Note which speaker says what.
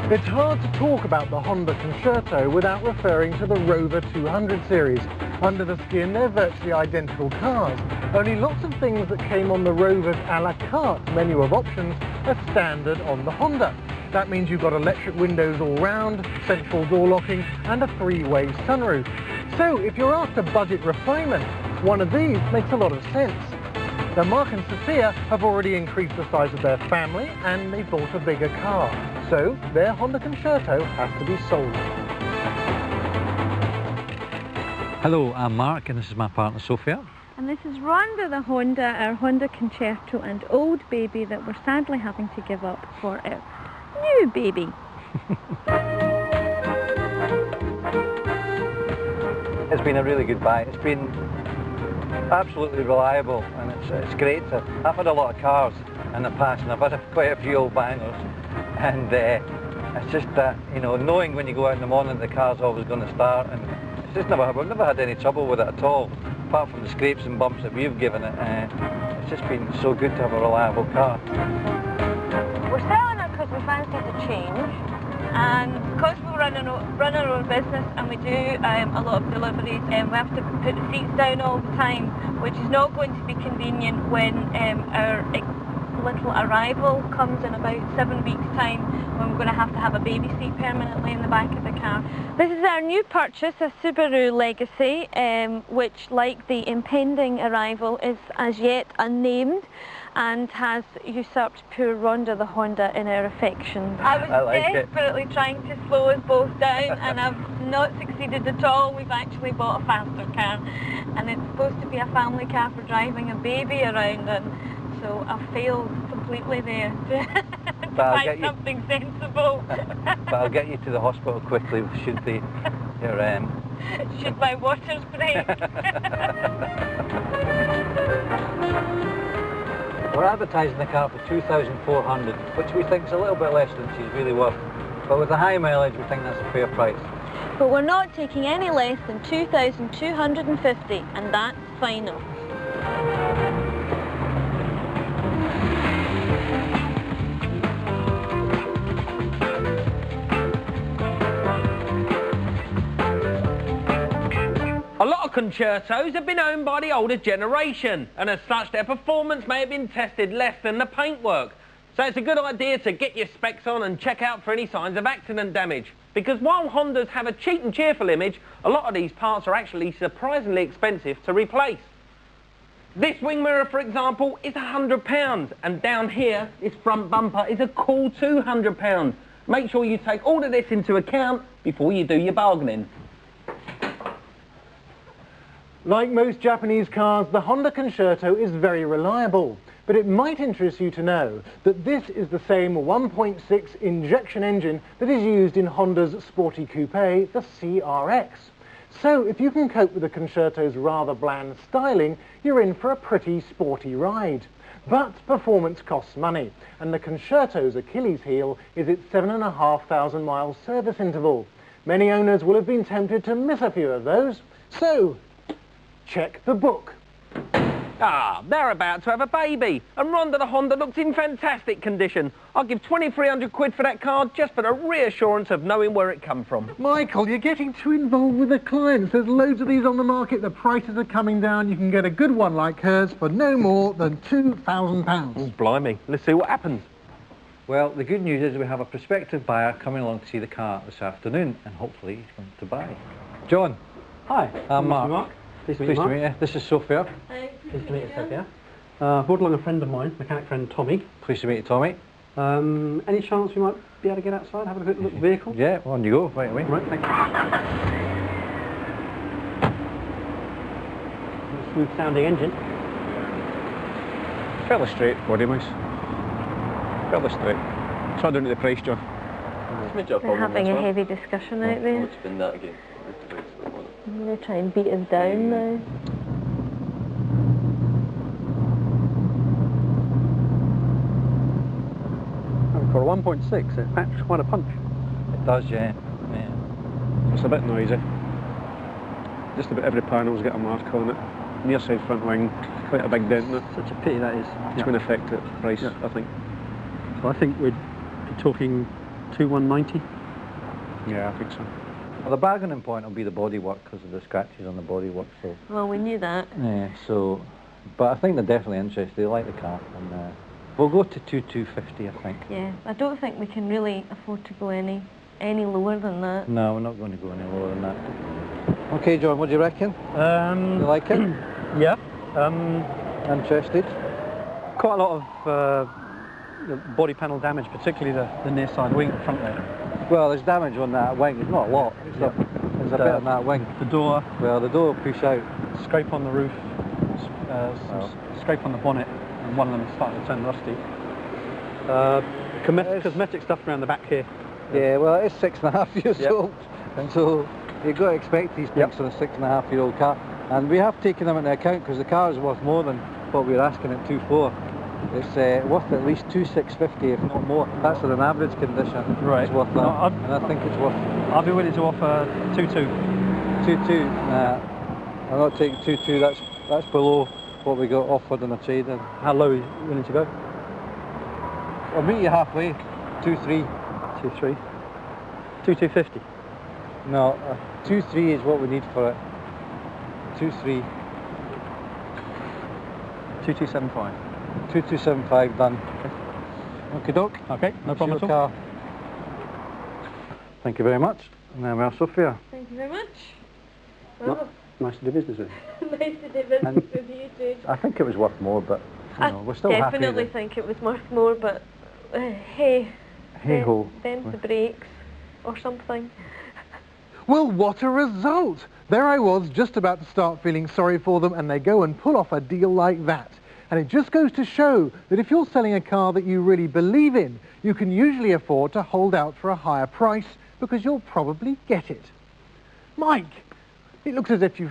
Speaker 1: It's hard to talk about the Honda Concerto without referring to the Rover 200 series. Under the skin, they're virtually identical cars. Only lots of things that came on the Rover's a la carte menu of options are standard on the Honda. That means you've got electric windows all round, central door locking and a three-way sunroof. So if you're after budget refinement, one of these makes a lot of sense. The MarkO Sofia have already increased the size of their family and they've bought a bigger car. So their Honda Concerto has to be sold.
Speaker 2: Hello, I'm Mark and this is my partner Sofia.
Speaker 3: And this is Rhonda the Honda, our Honda Concerto and old baby that we're sadly having to give up for our new baby.
Speaker 2: It's been a really good buy. It's been absolutely reliable and it's great. I've had a lot of cars in the past and I've had quite a few old bangers, and it's just that, you know, knowing when you go out in the morning the car's always going to start, and it's just we've never had any trouble with it at all, apart from the scrapes and bumps that we've given it. It's just been so good to have a reliable car.
Speaker 3: We're selling it because we fancy the change, and because we run our own business and we do a lot of deliveries, we have to put the seats down all the time, which is not going to be convenient when our little arrival comes in about 7 weeks' time, when we're going to have a baby seat permanently in the back of the car. This is our new purchase, a Subaru Legacy, which, like the impending arrival, is as yet unnamed and has usurped poor Rhonda the Honda in our affections. I was desperately trying to slow us both down and I've not succeeded at all. We've actually bought a faster car and it's supposed to be a family car for driving a baby around, and so I've failed completely there to find something sensible.
Speaker 2: But I'll get you to the hospital quickly should
Speaker 3: should my waters break.
Speaker 2: We're advertising the car for $2,400, which we think is a little bit less than she's really worth. But with the high mileage, we think that's a fair price.
Speaker 3: But we're not taking any less than $2,250, and that's final.
Speaker 4: A lot of Concertos have been owned by the older generation, and as such their performance may have been tested less than the paintwork. So it's a good idea to get your specs on and check out for any signs of accident damage. Because while Hondas have a cheap and cheerful image, a lot of these parts are actually surprisingly expensive to replace. This wing mirror, for example, is £100, and down here, this front bumper is a cool £200. Make sure you take all of this into account before you do your bargaining.
Speaker 1: Like most Japanese cars, the Honda Concerto is very reliable. But it might interest you to know that this is the same 1.6 injection engine that is used in Honda's sporty coupe, the CRX. So if you can cope with the Concerto's rather bland styling, you're in for a pretty sporty ride. But performance costs money, and the Concerto's Achilles heel is its 7,500 mile service interval. Many owners will have been tempted to miss a few of those, so check the book.
Speaker 4: Ah, they're about to have a baby, and Rhonda the Honda looks in fantastic condition. I'll give 2,300 quid for that car just for the reassurance of knowing where it come from.
Speaker 1: Michael, you're getting too involved with the clients. There's loads of these on the market. The prices are coming down. You can get a good one like hers for no more than £2,000.
Speaker 4: Oh, blimey. Let's see what happens.
Speaker 2: Well, the good news is we have a prospective buyer coming along to see the car this afternoon, and hopefully he's going to buy. John.
Speaker 5: Hi.
Speaker 2: I'm Mark.
Speaker 5: Mark. Pleased
Speaker 2: to meet you. This is Sofia.
Speaker 3: Hi.
Speaker 5: Pleased to meet you, Sophia. Brought along a friend of mine, mechanic friend Tommy.
Speaker 2: Pleased to meet you, Tommy.
Speaker 5: Any chance we might be able to get outside, have a look at the vehicle?
Speaker 2: Yeah, on you go, right away.
Speaker 5: Right, thank you. Smooth sounding engine.
Speaker 6: Fairly straight body, mice. Fairly straight. So I don't know the price, John.
Speaker 3: We're having a heavy discussion out there.
Speaker 7: Let's spin that again.
Speaker 3: I'm going to try and beat us down now.
Speaker 5: For a 1.6, it packs quite a punch.
Speaker 2: It does, yeah.
Speaker 6: It's a bit noisy. Just about every panel's got a mark on it. Near side front wing, quite a big dent in it.
Speaker 5: Such a pity that is.
Speaker 6: It's going to affect the price, I think.
Speaker 5: So I think we'd be talking 190.
Speaker 6: Yeah, I think so.
Speaker 2: Well, the bargaining point will be the bodywork because of the scratches on the bodywork. So
Speaker 3: Well, we knew that.
Speaker 2: yeah, so but I think they're definitely interested. They like the car, and we'll go to 2,250, I think.
Speaker 3: Yeah, I don't think we can really afford to go any lower than that.
Speaker 2: No, we're not going to go any lower than that. Okay, John, what do you reckon? You like it?
Speaker 5: Yeah.
Speaker 2: Interested?
Speaker 5: Quite a lot of the body panel damage, particularly the near side wing at the front there.
Speaker 2: Well, there's damage on that wing. It's not a lot. There's a bit on that wing.
Speaker 5: The door.
Speaker 2: Well, the door will push out.
Speaker 5: Scrape on the roof, scrape on the bonnet, and one of them is starting to turn rusty. Cosmetic stuff around the back here.
Speaker 2: Yeah, well, it's 6.5 years old, and so you've got to expect these things on a 6.5-year-old car. And we have taken them into account because the car is worth more than what we're asking at 2.4. It's worth at least 2,650, if not more. That's in an average condition.
Speaker 5: Right.
Speaker 2: It's worth that,
Speaker 5: No,
Speaker 2: and I think it's worth.
Speaker 5: I'll be willing to offer 2.2.
Speaker 2: 2.2. Nah, I'm not taking 2.2. That's below what we got offered in a trade-in.
Speaker 5: How low are you willing to go?
Speaker 2: I'll meet you halfway. 2.3.
Speaker 5: 2.3. 2.250.
Speaker 2: No, 2.3 is what we need for it. 2.3.
Speaker 5: 2.275.
Speaker 2: 2,275 done. Okay, doke.
Speaker 5: Okay, no problem at all.
Speaker 2: Car. Thank you very much. And now MarkO Sofia.
Speaker 3: Thank you very much. Well,
Speaker 5: Nice to do business with.
Speaker 3: nice to do business with you too.
Speaker 2: I think it was worth more, but you know, we're still happy.
Speaker 3: I definitely think it was worth more, but hey
Speaker 2: ho.
Speaker 3: Bend the brakes or something.
Speaker 1: Well, what a result! There I was, just about to start feeling sorry for them, and they go and pull off a deal like that. And it just goes to show that if you're selling a car that you really believe in, you can usually afford to hold out for a higher price because you'll probably get it. Mike, it looks as if you've